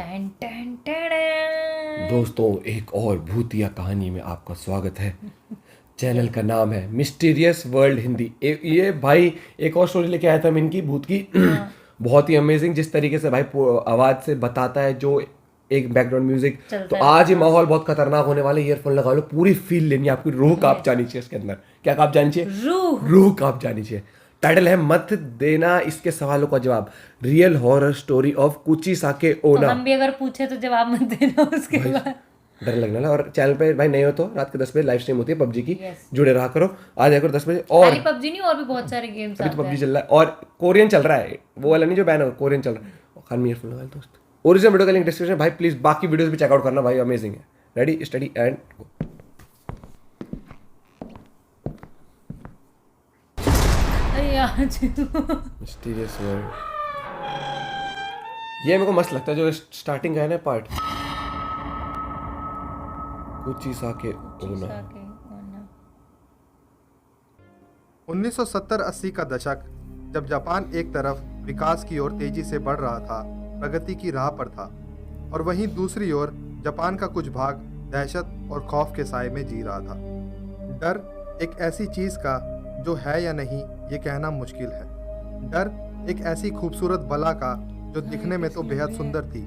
Ton ton ton. दोस्तों, एक और भूतिया कहानी में आपका स्वागत है। चैनल का नाम है मिस्टीरियस वर्ल्ड हिंदी। ये भाई एक और स्टोरी लेके आया था मैं इनकी भूत की। बहुत ही अमेजिंग जिस तरीके से भाई आवाज से बताता है, जो एक बैकग्राउंड म्यूजिक। तो चलता आज ये रहता। माहौल बहुत खतरनाक होने वाला है। ईयरफोन लगा लो, पूरी फील लेनी है, आपकी रूह कांप Yes. जानी चाहिए इसके अंदर। क्या कांप जानी चाहिए? रूह। रूह कांप जानी चाहिए। टाइटल है मत देना इसके सवालों का जवाब, रियल हॉरर स्टोरी ऑफ कुचिसाके तो ओना। हम भी अगर पूछे तो जवाब मत देना उसके भाई बाद। डर लगने वाला। और चैनल पे भाई नहीं हो तो रात के 10 बजे लाइव स्ट्रीम होती है पबजी की। Yes. जुड़े रहा करो, आ जाया करो 10 बजे। खाली और पबजी नहीं, और भी बहुत सारे गेम्स अभी तो आते पबजी हैं। चल रहा है और कोरियन चल रहा है, वो वाला नहीं जो बैन हो, कोरियन चल रहा है। और खान में ईयरफोन लगा लो दोस्त। ओरिजिनल वीडियो का लिंक डिस्क्रिप्शन भाई, प्लीज बाकी वीडियोस भी चेकआउट करना भाई, अमेजिंग है। Ready steady and go. अरे यार मिस्टीरियस वर्ल्ड, ये मेरे को मस्त लगता है जो स्टार्टिंग का है ना पार्ट। कुचिसाके ओना। 1970-80 का दशक, जब जापान एक तरफ विकास की ओर तेजी से बढ़ रहा था, प्रगति की राह पर था, और वहीं दूसरी ओर जापान का कुछ भाग दहशत और खौफ के साए में जी रहा था। डर एक ऐसी चीज का जो है या नहीं ये कहना मुश्किल है। डर एक ऐसी खूबसूरत बला का जो दिखने में तो बेहद सुंदर थी,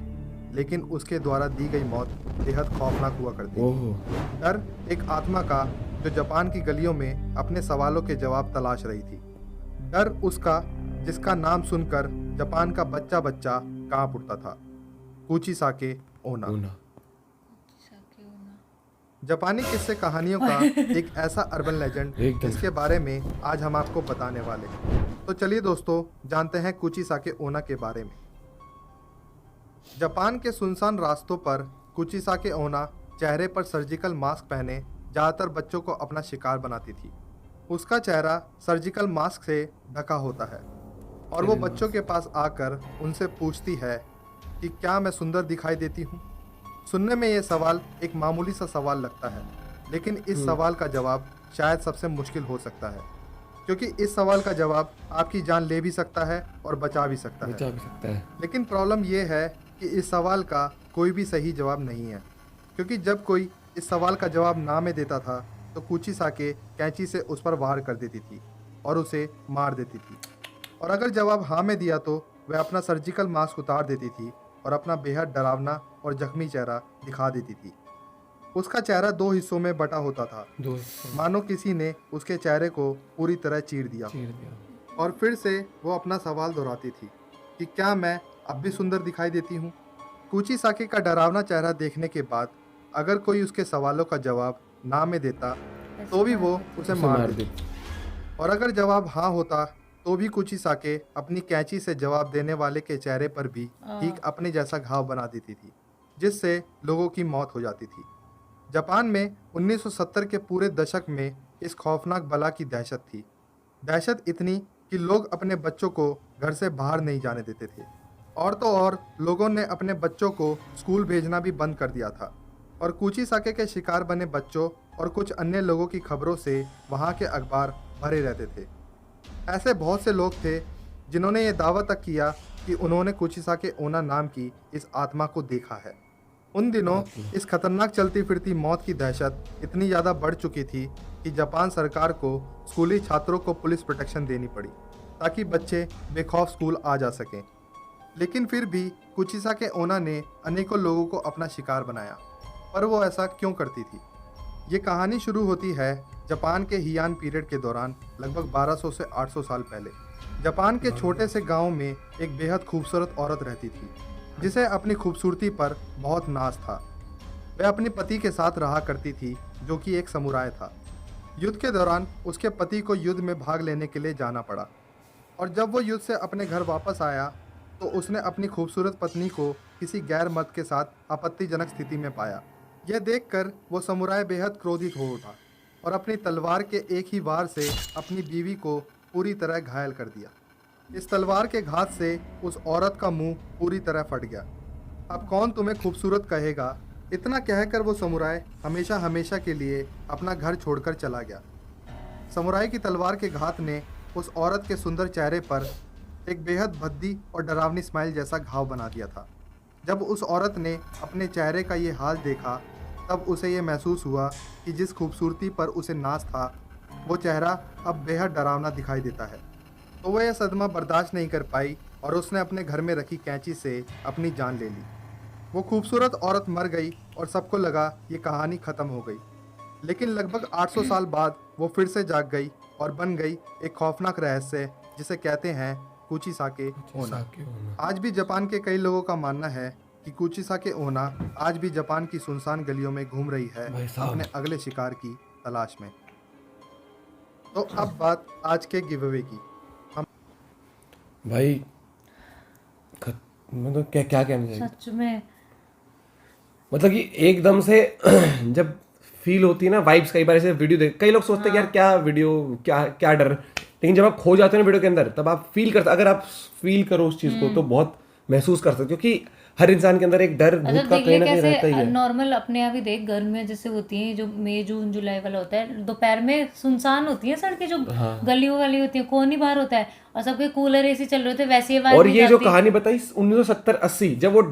लेकिन उसके द्वारा दी गई मौत बेहद खौफनाक हुआ करती थी। डर एक आत्मा का जो जापान की गलियों में अपने सवालों के जवाब तलाश रही थी। डर उसका जिसका नाम सुनकर जापान का बच्चा बच्चा कांप उठता था, कुचिसाके ओना। ओना। जापानी किस्से कहानियों का एक ऐसा अर्बन लेजेंड एकदम। जिसके बारे में आज हम आपको बताने वाले हैं। तो चलिए दोस्तों, जानते हैं कुचिसाके ओना के बारे में। जापान के सुनसान रास्तों पर कुचिसाके ओना चेहरे पर सर्जिकल मास्क पहने ज़्यादातर बच्चों को अपना शिकार बनाती थी। उसका चेहरा सर्जिकल मास्क से ढका होता है और वो बच्चों के पास आकर उनसे पूछती है कि क्या मैं सुंदर दिखाई देती हूँ। सुनने में ये सवाल एक मामूली सा सवाल लगता है, लेकिन इस सवाल का जवाब शायद सबसे मुश्किल हो सकता है, क्योंकि इस सवाल का जवाब आपकी जान ले भी सकता है और बचा भी सकता है। बचा भी सकता है। लेकिन प्रॉब्लम ये है कि इस सवाल का कोई भी सही जवाब नहीं है, क्योंकि जब कोई इस सवाल का जवाब ना में देता था तो कुचिसाके कैंची से उस पर वार कर देती थी और उसे मार देती थी। और अगर जवाब हाँ में दिया तो वह अपना सर्जिकल मास्क उतार देती थी और अपना बेहद डरावना और जख्मी चेहरा दिखा देती थी। उसका चेहरा दो हिस्सों में बटा होता था, मानो किसी ने उसके चेहरे को पूरी तरह चीर दिया। और फिर से वो अपना सवाल दोहराती थी कि क्या मैं अब भी सुंदर दिखाई देती हूँ। कुचिसाके का डरावना चेहरा देखने के बाद अगर कोई उसके सवालों का जवाब ना में देता तो भी वो उसे मार देती, और अगर जवाब हाँ होता तो भी कुचिसाके अपनी कैंची से जवाब देने वाले के चेहरे पर भी ठीक अपने जैसा घाव बना देती थी, जिससे लोगों की मौत हो जाती थी। जापान में 1970 के पूरे दशक में इस खौफनाक बला की दहशत थी। दहशत इतनी कि लोग अपने बच्चों को घर से बाहर नहीं जाने देते थे, और तो और लोगों ने अपने बच्चों को स्कूल भेजना भी बंद कर दिया था। और कुचिसाके के शिकार बने बच्चों और कुछ अन्य लोगों की खबरों से वहाँ के अखबार भरे रहते थे। ऐसे बहुत से लोग थे जिन्होंने ये दावा तक किया कि उन्होंने कुचिसाके ओना नाम की इस आत्मा को देखा है। उन दिनों इस खतरनाक चलती फिरती मौत की दहशत इतनी ज़्यादा बढ़ चुकी थी कि जापान सरकार को स्कूली छात्रों को पुलिस प्रोटेक्शन देनी पड़ी ताकि बच्चे बेखौफ स्कूल आ जा सकें। लेकिन फिर भी कुचिसाके ओना ने अनेकों लोगों को अपना शिकार बनाया, पर वो ऐसा क्यों करती थी? ये कहानी शुरू होती है जापान के हियान पीरियड के दौरान, लगभग 1200 से 800 साल पहले। जापान के छोटे से गांव में एक बेहद खूबसूरत औरत रहती थी जिसे अपनी खूबसूरती पर बहुत नाज था। वह अपने पति के साथ रहा करती थी जो कि एक समुराय था। युद्ध के दौरान उसके पति को युद्ध में भाग लेने के लिए जाना पड़ा, और जब वो युद्ध से अपने घर वापस आया तो उसने अपनी खूबसूरत पत्नी को किसी गैर मर्द के साथ आपत्तिजनक स्थिति में पाया। यह देखकर वो समुराय बेहद क्रोधित हो उठा और अपनी तलवार के एक ही वार से अपनी बीवी को पूरी तरह घायल कर दिया। इस तलवार के घात से उस औरत का मुंह पूरी तरह फट गया। अब कौन तुम्हें खूबसूरत कहेगा? इतना कहकर वो समुराय हमेशा हमेशा के लिए अपना घर छोड़कर चला गया। समुराय की तलवार के घात ने उस औरत के सुंदर चेहरे पर एक बेहद भद्दी और डरावनी स्माइल जैसा घाव बना दिया था। जब उस औरत ने अपने चेहरे का ये हाल देखा तब उसे ये महसूस हुआ कि जिस खूबसूरती पर उसे नाज था वो चेहरा अब बेहद डरावना दिखाई देता है। तो वह यह सदमा बर्दाश्त नहीं कर पाई और उसने अपने घर में रखी कैंची से अपनी जान ले ली। वो खूबसूरत औरत मर गई और सबको लगा ये कहानी ख़त्म हो गई। लेकिन लगभग 800 साल बाद वो फिर से जाग गई और बन गई एक खौफनाक रहस्य जिसे कहते हैं कुचिसाके ओना। आज भी जापान के कई लोगों का मानना है कि कुचिसाके ओना आज भी जापान की सुनसान गलियों में घूम रही है भाई साहब। अपने अगले शिकार की तलाश में। तो अब बात आज के गिव अवे की। भाई मतलब क्या क्या कहना चाहिए, सच में मतलब कि एकदम से जब फील होती है ना वाइब्स, कई बार ऐसे वीडियो देख कई लोग सोचते हैं कि यार क्या वीडियो, क्या क्या डर, लेकिन जब आप खो जाते हो ना वीडियो के अंदर तब आप फील करते, अगर आप फील करो उस चीज को तो बहुत महसूस कर सकते हो, क्योंकि हर इंसान के अंदर एक डर भूत मतलब का देख ले कहीं ना कहीं रहता ही कैसे है। नॉर्मल अपने यहाँ भी देख गर्मियाँ जैसे होती हैं जो मई जून जुलाई वाला होता है, दोपहर में सुनसान होती है सड़कें, जो गलियों वाली होती है, कौन ही बाहर होता है और सबके कूलर एसी चल रहे होते हैं, वैसे ही आवाज और नहीं ये जो जाती। कहानी बताई 1970-80 जब वो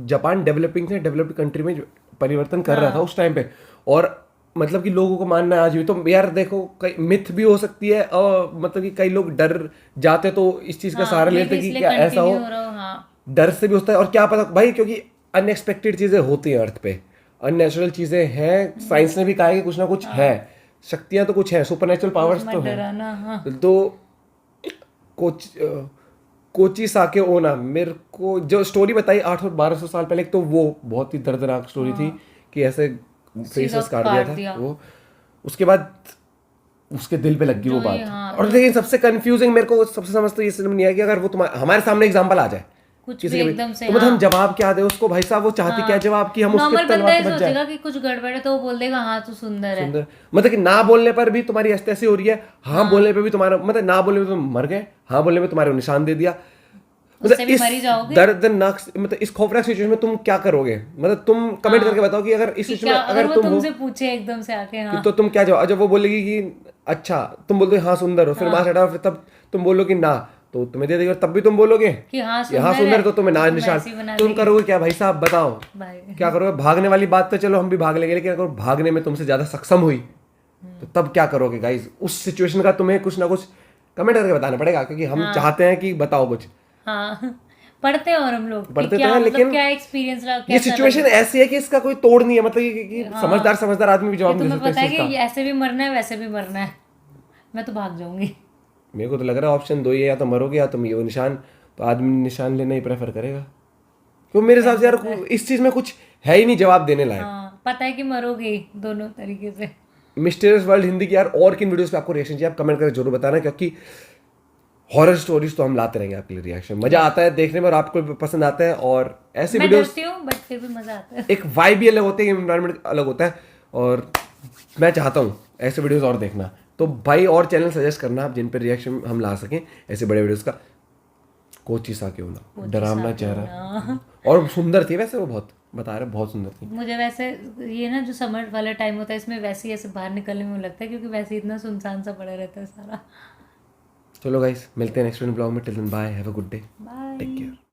जापान डेवलपिंग से डेवलप्ड कंट्री में परिवर्तन कर रहा था उस टाइम पे, और मतलब कि लोगों को मानना है आज भी, तो यार देखो कई मिथ भी हो सकती है और मतलब कि कई लोग डर जाते तो इस चीज का सहारा लेते कि क्या ऐसा हो, हाँ डर से भी होता है। और क्या पता भाई, क्योंकि अनएक्सपेक्टेड चीजें होती हैं अर्थ पे, अननेचुरल चीजें हैं, साइंस ने भी कहा है कि कुछ ना कुछ है, शक्तियां तो कुछ है, सुपरनेचुरल पावर्स तो है। डराना। हाँ तो कोची साके ओना मेरे को जो स्टोरी बताई 800-1200 साल पहले, एक तो वो बहुत ही दर्दनाक स्टोरी थी कि ऐसे फेसेस काट दिया था वो, उसके बाद उसके दिल पे लग गई वो जो ये, बात। हाँ, और लेकिन सबसे कंफ्यूजिंग मेरे को सबसे समझ तो ये समझ नहीं आया कि अगर वो तुम्हारे हमारे सामने एग्जांपल आ जाए कुछ किसी भी के एकदम से, तो मतलब हम हाँ। जवाब क्या दे उसको, भाई साहब वो चाहती क्या जवाब कि हम उसके नॉर्मल बंदा तलवार ही से बच जाए। सोचेगा कि कुछ गड़बड़ है तो वो बोल देगा हाँ तू सुंदर है। सुंदर मतलब कि ना बोलने पर भी तुम्हारी ऐसी ऐसी हो रही है, हाँ बोलने पे भी तुम्हारा मतलब, ना बोलने पे तुम मर गए, हाँ बोलने पे तुम्हारे को निशान दे दिया। उससे भी मर ही जाओगे। दर्दनाक मतलब इस खौफनाक सिचुएशन में तुम क्या करोगे, मतलब तुम कमेंट करके बताओ कि अगर इस कि सिचुएशन क्या में अगर अगर वो तुम हो तुमसे पूछे एकदम से आके, हाँ तो तुम क्या जवाब, जब वो बोलेगी कि अच्छा, तुम बोलते हाँ सुंदर हो, फिर मार्क्स हटाओ, फिर तब तुम बोलोगे ना तो तुम्हें दे देगी, और तब भी तुम बोलोगे कि हाँ कि हाँ सुंदर है, है, तो तुम्हें ना तुम निशान। ऐसे ही बना तुम देगी। करोगे क्या भाई साहब बताओ, भाई क्या करोगे? भागने वाली बात तो चलो हम भी भाग लेंगे, लेकिन अगर भागने में तुमसे ज्यादा सक्षम हुई तो तब क्या करोगे गाइस? उस सिचुएशन का तुम्हें कुछ ना कुछ कमेंट करके बताना पड़ेगा, क्योंकि हम चाहते हैं कि बताओ कुछ। हाँ पढ़ते हैं और हम लोग पढ़ते कि तो क्या हैं, मतलब लेकिन क्या एक्सपीरियंस रहा, ये कैसा सिचुएशन लगा। ऐसी है कि इसका कोई तोड़ नहीं है, मतलब कि समझदार आदमी भी जवाब कि नहीं दे तुम्हें सकता पता इस है चीज कि का। ये ऐसे भी मरना है वैसे भी मरना है, मैं तो भाग जाऊंगी। मेरे को तो लग रहा है ऑप्शन 2 ही है, या तो मरोगे या तुम ये निशान, तो आदमी निशान लेना ही प्रेफर करेगा, क्योंकि मेरे हिसाब से यार इस चीज में कुछ है ही नहीं जवाब देने लायक। हाँ पता है कि मरोगे ही दोनों तरीके से। मिस्टीरियस वर्ल्ड हिंदी की यार और किन वीडियोस पे आपको रिएक्शन चाहिए आप कमेंट करके जरूर बताना, क्योंकि हॉरर स्टोरीज तो हम लाते रहेंगे आपके लिए रिएक्शन, मजा आता है देखने में और आपको भी पसंद आता है। और ऐसी मैं वीडियोस डरती हूँ बट फिर भी मजा आता है। एक वाइब भी अलग होती है, एनवायरनमेंट अलग होता है, और मैं चाहता हूँ ऐसे वीडियोस और देखना। तो भाई और चैनल सजेस्ट करना आप जिन पर रिएक्शन हम ला सकें ऐसे बड़े वीडियोस का। कोची सा क्यों ना, डरावना चेहरा, और सुंदर थी वैसे वो, बहुत बता रहे बहुत सुंदर थी। मुझे वैसे ये ना जो समर वाला टाइम होता है इसमें वैसे ही ऐसे बाहर निकलने में लगता है, क्योंकि वैसे ही इतना सुनसान सा पड़ा रहता है सारा। चलो गाइस मिलते हैं नेक्स्ट ब्लॉग में, till then bye, have a good day, bye. Take care.